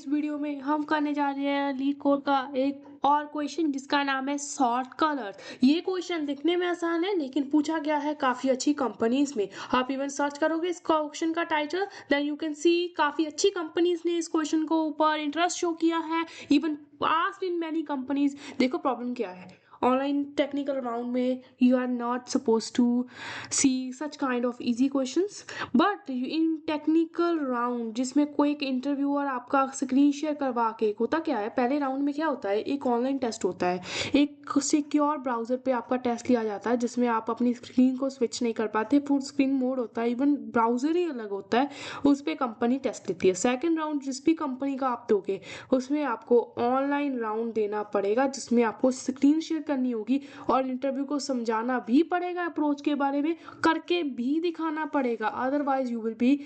इस वीडियो में हम करने जा रहे हैं लीड कोड का एक और क्वेश्चन जिसका नाम है शॉर्ट कलर। ये क्वेश्चन दिखने में आसान है लेकिन पूछा गया है काफ़ी अच्छी कंपनीज में। आप इवन सर्च करोगे इस क्वेश्चन का title then you can see काफ़ी अच्छी कंपनीज ने इस क्वेश्चन को ऊपर इंटरेस्ट शो किया है। Even asked in many companies. देखो प्रॉब्लम क्या है, ऑनलाइन टेक्निकल राउंड में you are not suppose to see such kind of easy questions, but in technical round जिसमें कोई एक इंटरव्यूअर आपका स्क्रीन शेयर करवा के, होता क्या है पहले राउंड में क्या होता है, एक ऑनलाइन टेस्ट होता है, एक सिक्योर ब्राउजर पे आपका टेस्ट लिया जाता है जिसमें आप अपनी स्क्रीन को स्विच नहीं कर पाते, फुल स्क्रीन मोड होता है, इवन ब्राउजर ही अलग होता है, उस पर कंपनी टेस्ट लेती है। सेकेंड राउंड जिस भी कंपनी का आप दोगे उसमें आपको ऑनलाइन राउंड देना पड़ेगा जिसमें आपको स्क्रीन शेयर करनी होगी और इंटरव्यू को समझाना भी पड़ेगा, अप्रोच के बारे में करके भी दिखाना पड़ेगा, otherwise you will be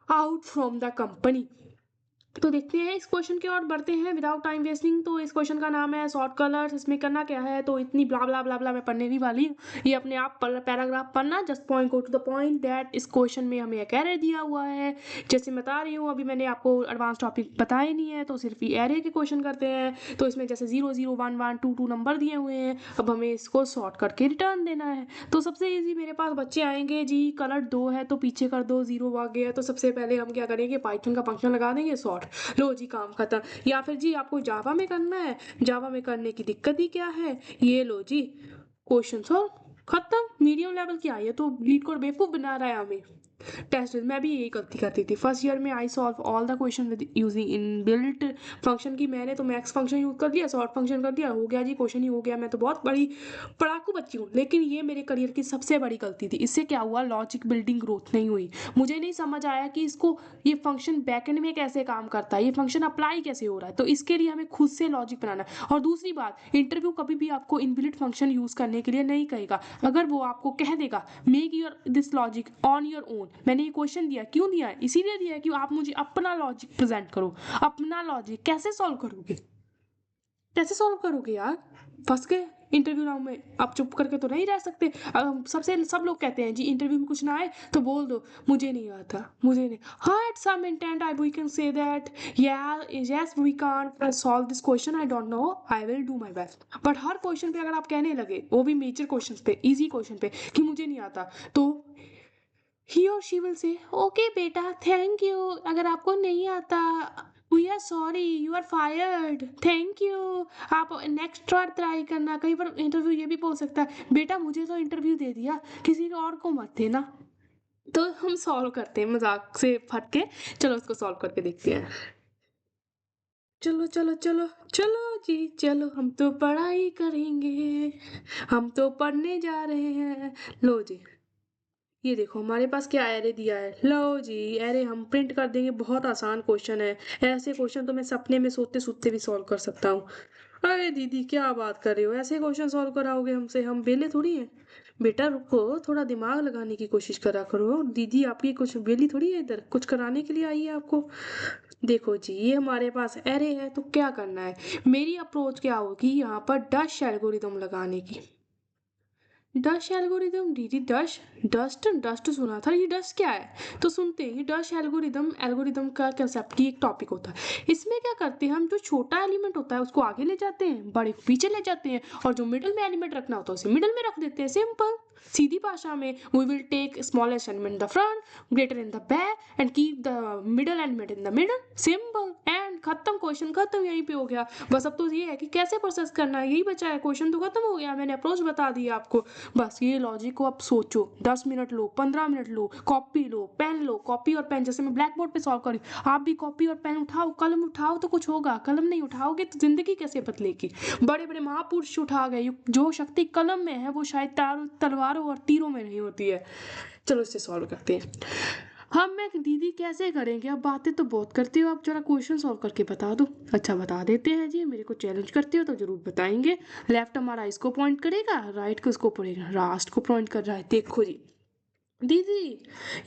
out from the company. तो देखते हैं इस क्वेश्चन की ओर बढ़ते हैं विदाउट टाइम वेस्टिंग। तो इस क्वेश्चन का नाम है शॉर्ट कलर्स। इसमें करना क्या है, तो इतनी ब्ला ब्ला ब्ला ब्ला मैं पढ़ने नहीं वाली हूँ, ये अपने आप पैराग्राफ पढ़ना, just point go to the point that इस क्वेश्चन में हमें एक एरे दिया हुआ है। जैसे बता रही हूँ, अभी मैंने आपको एडवांस टॉपिक बताए नहीं है तो सिर्फ ये एरे के क्वेश्चन करते हैं। तो इसमें जैसे 0 0 1 1 2 2 नंबर दिए हुए हैं, अब हमें इसको शॉर्ट करके रिटर्न देना है। तो सबसे ईजी मेरे पास बच्चे आएंगे जी, कलर 2 है तो पीछे कर दो, 0 आ गया, तो सबसे पहले हम क्या करेंगे, पाइथन का फंक्शन लगा देंगे शॉर्ट, लो जी काम खत्म। या फिर जी आपको जावा में करना है, जावा में करने की दिक्कत ही क्या है, ये लो जी क्वेश्चन सॉल्व खत्म। मीडियम लेवल की आई है तो लीड कोड बेवकूफ बना रहा है हमें। टेस्ट मैं भी यही गलती करती थी फर्स्ट ईयर में, I solve all the question with using in built function की। मैंने तो मैक्स फंक्शन यूज कर दिया, सॉर्ट फंक्शन कर दिया, हो गया जी क्वेश्चन ही हो गया। मैं तो बहुत बड़ी पढ़ाकू बच्ची हूँ, लेकिन ये मेरे करियर की सबसे बड़ी गलती थी। इससे क्या हुआ, लॉजिक बिल्डिंग ग्रोथ नहीं हुई। मुझे नहीं समझ आया कि इसको ये फंक्शन बैकएंड में कैसे काम करता है, ये फंक्शन अप्लाई कैसे हो रहा है, तो इसके लिए हमें खुद से लॉजिक बनाना है। और दूसरी बात, इंटरव्यू कभी भी आपको इनबिल्ट फंक्शन यूज करने के लिए नहीं कहेगा। अगर वो आपको कह देगा make your this logic on your own, मैंने ये क्वेश्चन दिया क्यों दिया है, इसीलिए दिया है कि आप मुझे अपना लॉजिक प्रेजेंट करो। अपना लॉजिक कैसे सॉल्व करोगे, कैसे सॉल्व करोगे यार, फंस गए इंटरव्यू राउंड में। आप चुप करके तो नहीं रह सकते। सबसे सब लोग कहते हैं जी इंटरव्यू में कुछ ना आए तो बोल दो मुझे नहीं आता, मुझे नहीं। हाँ at some intent I we can say that yes we can't solve this question, I don't know, I will do my best. But हर क्वेश्चन पे अगर आप कहने लगे, वो भी मेजर क्वेश्चन पे, इजी क्वेश्चन पे, कि मुझे नहीं आता, तो ही और शी विल से ओके बेटा थैंक यू, अगर आपको नहीं आता we are sorry you are fired, thank you, आप नेक्स्ट बार ट्राई करना। कई बार इंटरव्यू ये भी बोल सकता है बेटा मुझे तो इंटरव्यू दे दिया, किसी और को मत देना। तो हम सॉल्व करते हैं मजाक से फट के। चलो उसको सॉल्व करके देखते हैं। चलो चलो चलो चलो जी चलो, हम तो पढ़ाई करेंगे, हम तो पढ़ने जा रहे हैं। लो जी ये देखो हमारे पास क्या एरे दिया है, लो जी एरे हम प्रिंट कर देंगे। बहुत आसान क्वेश्चन है, ऐसे क्वेश्चन तो मैं सपने में सोते सोते भी सॉल्व कर सकता हूँ। अरे दीदी क्या बात कर रहे हो, ऐसे क्वेश्चन सॉल्व कराओगे हमसे, हम बेले थोड़ी हैं। बेटा रुको, थोड़ा दिमाग लगाने की कोशिश करा करो, दीदी आपकी कुछ बेली थोड़ी है, इधर कुछ कराने के लिए आई है आपको। देखो जी ये हमारे पास एरे है तो क्या करना है, मेरी अप्रोच क्या होगी यहाँ पर, डस्ट एल्गोरिदम लगाने की। डस्ट एल्गोरिदम दीदी, डस्ट डस्ट डस्ट सुना था, ये डस्ट क्या है, तो सुनते ही डस्ट एल्गोरिदम, एल्गोरिदम का कंसेप्ट की एक टॉपिक होता है। इसमें क्या करते हैं हम, जो छोटा एलिमेंट होता है उसको आगे ले जाते हैं, बड़े को पीछे ले जाते हैं, और जो मिडिल में एलिमेंट रखना होता है उसे मिडिल में रख देते हैं। सिंपल सीधी भाषा में, we will take smallest element in the front, greater in the back and keep the middle element in the middle, simple and खत्म, क्वेश्चन खत्म, यहीं पे हो गया। बस अब तो ये है कि कैसे प्रोसेस करना है, यही बचा है, क्वेश्चन तो खत्म हो गया, मैंने अप्रोच बता दिया आपको। बस ये लॉजिक को आप सोचो, 10 मिनट लो, 15 मिनट लो, कॉपी लो पेन लो, कॉपी और पेन, जैसे मैं ब्लैक बोर्ड पे सॉल्व करी, आप भी कॉपी और पेन उठाओ, कलम उठाओ तो कुछ होगा, कलम नहीं उठाओगे तो जिंदगी कैसे बदलेगी। बड़े बड़े महापुरुष उठा गए, जो शक्ति कलम में है वो शायद तलवारों और तीरों में नहीं होती है। चलो इससे सॉल्व करते हैं। हम मैं दीदी कैसे करेंगे, अब बातें तो बहुत करती हो, आप जरा क्वेश्चन सॉल्व करके बता दो। अच्छा बता देते हैं जी, मेरे को चैलेंज करते हो तो जरूर बताएंगे। लेफ्ट हमारा इसको पॉइंट करेगा, राइट को इसको पड़ेगा, लास्ट को पॉइंट कर रहा है। देखो जी दीदी,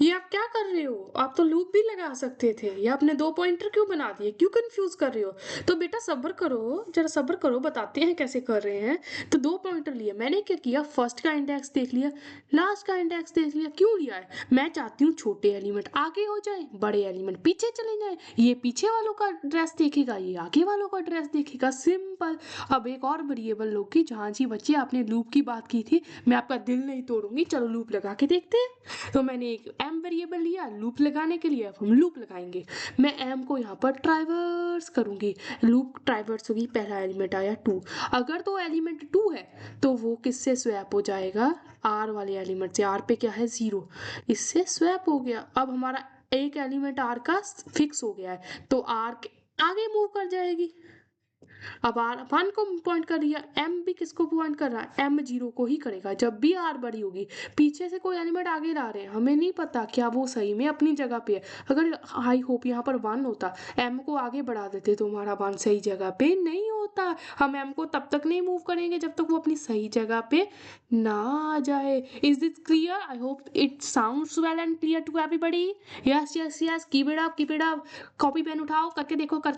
ये आप क्या कर रहे हो? आप तो लूप भी लगा सकते थे। ये आपने 2 पॉइंटर क्यों बना दिए? क्यों कन्फ्यूज़ कर रहे हो? तो बेटा सब्र करो, ज़रा सब्र करो, बताते हैं कैसे कर रहे हैं। तो 2 पॉइंटर लिए, मैंने क्या किया, फर्स्ट का इंडेक्स देख लिया, लास्ट का इंडेक्स देख लिया। क्यों लिया है? मैं चाहती हूँ छोटे एलिमेंट आगे हो जाएँ, बड़े एलिमेंट पीछे चले जाएँ। ये पीछे वालों का एड्रेस देखेगा, ये आगे वालों का एड्रेस देखेगा, सिंपल। अब एक और वेरिएबल लो कि जहाँ जी बच्चे आपने लूप की बात की थी, मैं आपका दिल नहीं तोड़ूँगी, चलो लूप लगा के देखते हैं। तो मैंने एक एम वेरिएबल लिया लूप लगाने के लिए। अब हम लूप लगाएंगे। मैं एम को यहाँ पर ट्राइवर्स करूंगी, लूप ट्राइवर्स होगी, पहला एलिमेंट आया 2। अगर तो एलिमेंट 2 है तो वो किससे स्वैप हो जाएगा? आर वाले एलिमेंट से। आर पे क्या है? 0, इससे स्वैप हो गया। अब हमारा एक एलिमेंट आर का फिक्स हो गया है, तो आर आगे मूव कर जाएगी। अब आर 1 को पॉइंट कर रही है, एम भी किसको पॉइंट कर रहा है? एम 0 को ही करेगा। जब भी आर बड़ी होगी, पीछे से कोई एलिमेंट आगे ला रहे हैं, हमें नहीं पता क्या वो सही में अपनी जगह पे है। अगर आई होप यहाँ पर 1 होता, एम को आगे बढ़ा देते तो हमारा 1 सही जगह पे नहीं होता। हम एम को तब तक नहीं मूव करेंगे जब तक वो अपनी सही जगह पे ना आ जाए। Is this clear? I hope it sounds well and clear to everybody. Yes yes yes, keep it up keep it up. Copy pen उठाओ, करके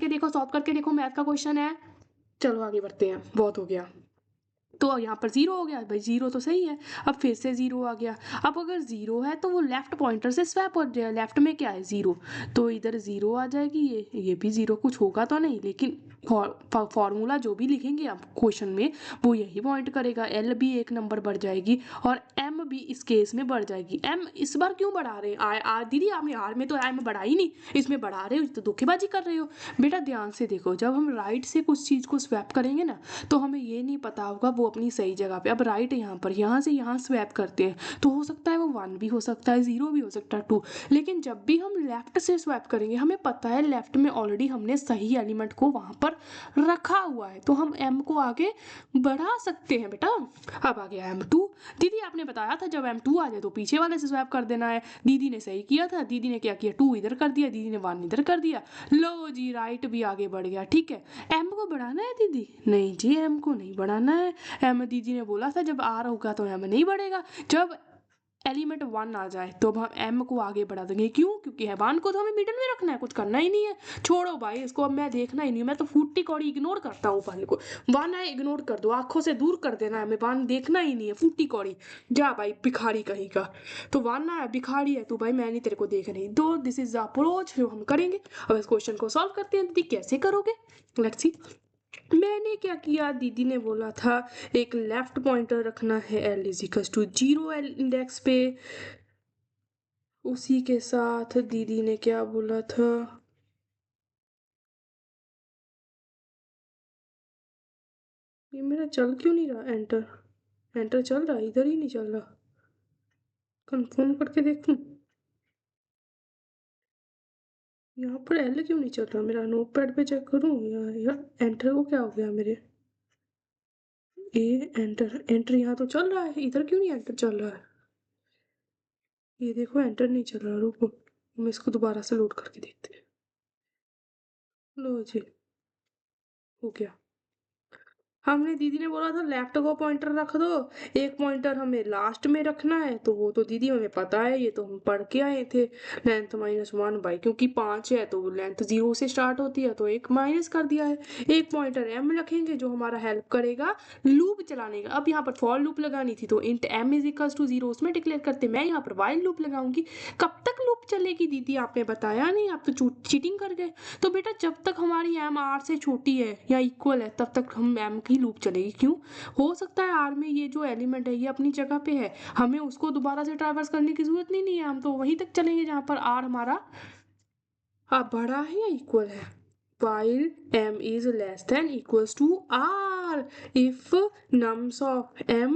देखो, सॉल्व करके देखो, मैथ का क्वेश्चन है। चलो आगे बढ़ते हैं, बहुत हो गया। तो यहाँ पर 0 हो गया भाई, 0 तो सही है। अब फिर से 0 आ गया। अब अगर 0 है तो वो लेफ्ट पॉइंटर से स्वैप हो जाए। लेफ्ट में क्या है? 0, तो इधर 0 आ जाएगी। ये भी 0, कुछ होगा तो नहीं, लेकिन फॉर्मूला जो भी लिखेंगे आप क्वेश्चन में वो यही पॉइंट करेगा। एल भी एक नंबर बढ़ जाएगी और एम भी इस केस में बढ़ जाएगी। एम इस बार क्यों बढ़ा रहे हैं? दीदी आपने आर में तो एम बढ़ा ही नहीं, इसमें बढ़ा रहे हो, तो धोखेबाजी कर रहे हो। बेटा ध्यान से देखो, जब हम राइट से कुछ चीज़ को स्वैप करेंगे ना, तो हमें ये नहीं पता होगा वो अपनी सही जगह पे। अब राइट यहाँ पर, यहाँ से यहाँ स्वैप करते हैं, तो हो सकता है वो 1 भी हो सकता है, 0 भी हो सकता है, 2। लेकिन जब भी हम लेफ्ट से स्वैप करेंगे, हमें पता है लेफ्ट में ऑलरेडी हमने सही एलिमेंट को वहाँ पर रखा हुआ है, तो हम एम को आगे बढ़ा सकते हैं बेटा। अब आ गया M2। दीदी आपने बताया था जब M2 आ जाए तो पीछे वाले से स्वैप कर देना है। दीदी ने सही किया था। दीदी ने क्या किया? 2 इधर कर दिया, दीदी ने 1 इधर कर दिया। लो जी, राइट भी आगे बढ़ गया। ठीक है, एम को बढ़ाना है दीदी? नहीं जी, एम को नहीं बढ़ाना है। एम दीदी ने बोला था जब आर होगा तो एम नहीं बढ़ेगा। जब एलिमेंट 1 आ जाए तो अब हम एम को आगे बढ़ा देंगे। क्यों? क्योंकि है 1 को तो हमें मिडल में रखना है, कुछ करना ही नहीं है। छोड़ो भाई इसको, अब मैं देखना ही नहीं, मैं तो फूटी कौड़ी इग्नोर करता हूँ 1 को। 1 है, इग्नोर कर दो, आंखों से दूर कर देना है, हमें 1 देखना ही नहीं है, फूटी कौड़ी। जा भाई भिखारी कहीं का। तो 1 है, भिखारी है तू भाई, मैं नहीं तेरे को देख रही। तो दिस इज द अप्रोच जो हम करेंगे। अब इस क्वेश्चन को सॉल्व करते हैं। दीदी कैसे करोगे? Let's see. मैंने क्या किया, दीदी ने बोला था एक लेफ्ट पॉइंटर रखना है L is equals to 0 index पे। उसी के साथ दीदी ने क्या बोला था, ये मेरा चल क्यों नहीं रहा? एंटर, एंटर चल रहा है, इधर ही नहीं चल रहा। कंफर्म करके देखूं, यहाँ पर एल क्यों नहीं चल रहा मेरा? नोट पैड पे चेक करूँ या एंटर को क्या हो गया मेरे? ए एंटर, एंटर यहाँ तो चल रहा है, इधर क्यों नहीं एंटर चल रहा है? ये देखो एंटर नहीं चल रहा, रुको हम इसको दोबारा से लोड करके देखते हैं। लो जी, हो गया। हमने, दीदी ने बोला था लेफ्ट को पॉइंटर रख दो, एक पॉइंटर हमें लास्ट में रखना है, तो वो तो दीदी हमें पता है, ये तो हम पढ़ के आए थे। लेंथ -1 बाई, क्योंकि 5 है तो लेंथ 0 से स्टार्ट होती है, तो एक माइनस कर दिया है। एक पॉइंटर एम रखेंगे जो हमारा हेल्प करेगा लूप चलाने का। अब यहाँ पर फॉर लूप लगानी थी तो int M is equals to 0 उसमें डिक्लेयर करते। मैं यहाँ पर वाइल लूप लगाऊंगी। कब तक लूप चलेगी दीदी आपने बताया नहीं, आप तो चीटिंग कर गए। तो बेटा जब तक हमारी एम आर से छोटी है या इक्वल है तब तक हम एम की लूप चलेगी। क्यों? हो सकता है आर में ये जो एलिमेंट है ये अपनी जगह पे है, हमें उसको दोबारा से ट्रैवर्स करने की जरूरत नहीं है, हम तो वहीं तक चलेंगे जहां पर आर हमारा बड़ा है या इक्वल है। while m is less than equals to r, if nums of m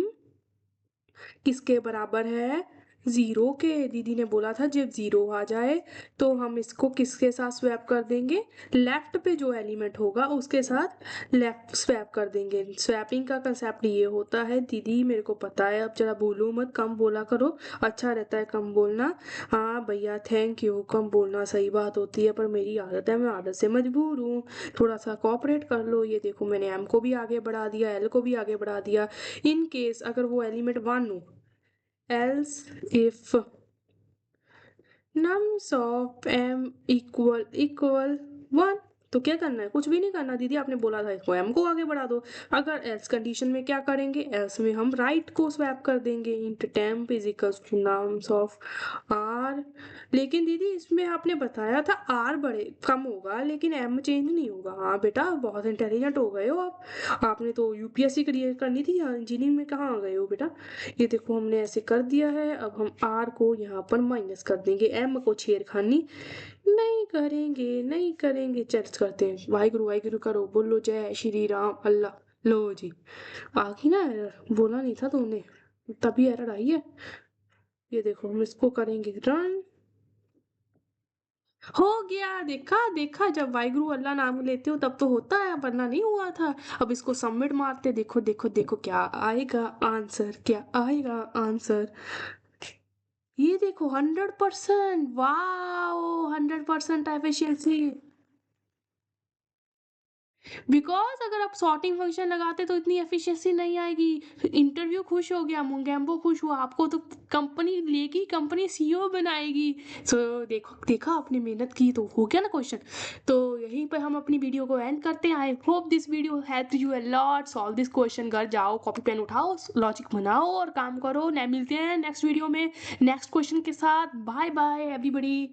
किसके बराबर है? 0 के। दीदी ने बोला था जब 0 आ जाए तो हम इसको किसके साथ स्वैप कर देंगे? लेफ्ट पे जो एलिमेंट होगा उसके साथ लेफ्ट स्वैप कर देंगे। स्वैपिंग का कंसेप्ट ये होता है दीदी, मेरे को पता है, अब जरा बोलो मत, कम बोला करो, अच्छा रहता है कम बोलना। हाँ भैया थैंक यू, कम बोलना सही बात होती है, पर मेरी आदत है, मैं आदत से मजबूर हूँ, थोड़ा सा कोऑपरेट कर लो। ये देखो मैंने एम को भी आगे बढ़ा दिया, एल को भी आगे बढ़ा दिया। इन केस अगर वो एलिमेंट 1 हो, else if nums of m is less than equals to r, if nums of m is less than equals to r, then m is equals to 0 if m is equal to 0, then m is equals to r, nums of m equal 1। तो क्या करना है? कुछ भी नहीं करना दीदी, आपने बोला था इसको m को आगे बढ़ा दो। अगर एल्स कंडीशन में क्या करेंगे? एल्स में हम राइट को स्वैप कर देंगे, int temp is equals to nums of r। लेकिन दीदी इसमें आपने बताया था r बड़े कम होगा लेकिन m चेंज नहीं होगा। हाँ बेटा, बहुत इंटेलिजेंट हो गए हो आप। आपने तो यूपीएससी क्लियर करनी थी, इंजीनियरिंग में कहाँ आ गए हो बेटा? ये देखो हमने ऐसे कर दिया है। अब हम r को यहाँ पर माइनस कर देंगे, m को छेड़खानी नहीं करेंगे, नहीं करेंगे। चर्च करते हैं, वाहिगुरु वाहिगुरु करो, बोलो जय श्री राम अल्लाह। लो जी, आ गई ना एरर? बोला नहीं था तुमने, तभी एरर आई है। ये देखो हम इसको करेंगे रन। हो गया, देखा देखा, जब वाहिगुरु अल्लाह नाम लेते हो तब तो होता है, वरना नहीं हुआ था। अब इसको सबमिट मारते, देखो देखो देखो क्या आएगा आंसर, क्या आएगा आंसर। ये देखो 100%, वाओ 100% एफिशिएंसी। बिकॉज अगर आप सॉर्टिंग फंक्शन लगाते तो इतनी एफिशिएंसी नहीं आएगी। इंटरव्यू खुश हो गया, मोंगेम्बो खुश हुआ, आपको तो कंपनी लेगी, कंपनी सीईओ बनाएगी। सो देखो, देखा आपने मेहनत की तो हो गया ना क्वेश्चन। तो यहीं पर हम अपनी वीडियो को एंड करते हैं। I hope this video help you a lot solve this question. घर जाओ, कॉपी पेन उठाओ, लॉजिक बनाओ और काम करो। मिलते हैं नेक्स्ट वीडियो में नेक्स्ट क्वेश्चन के साथ। Bye bye everybody.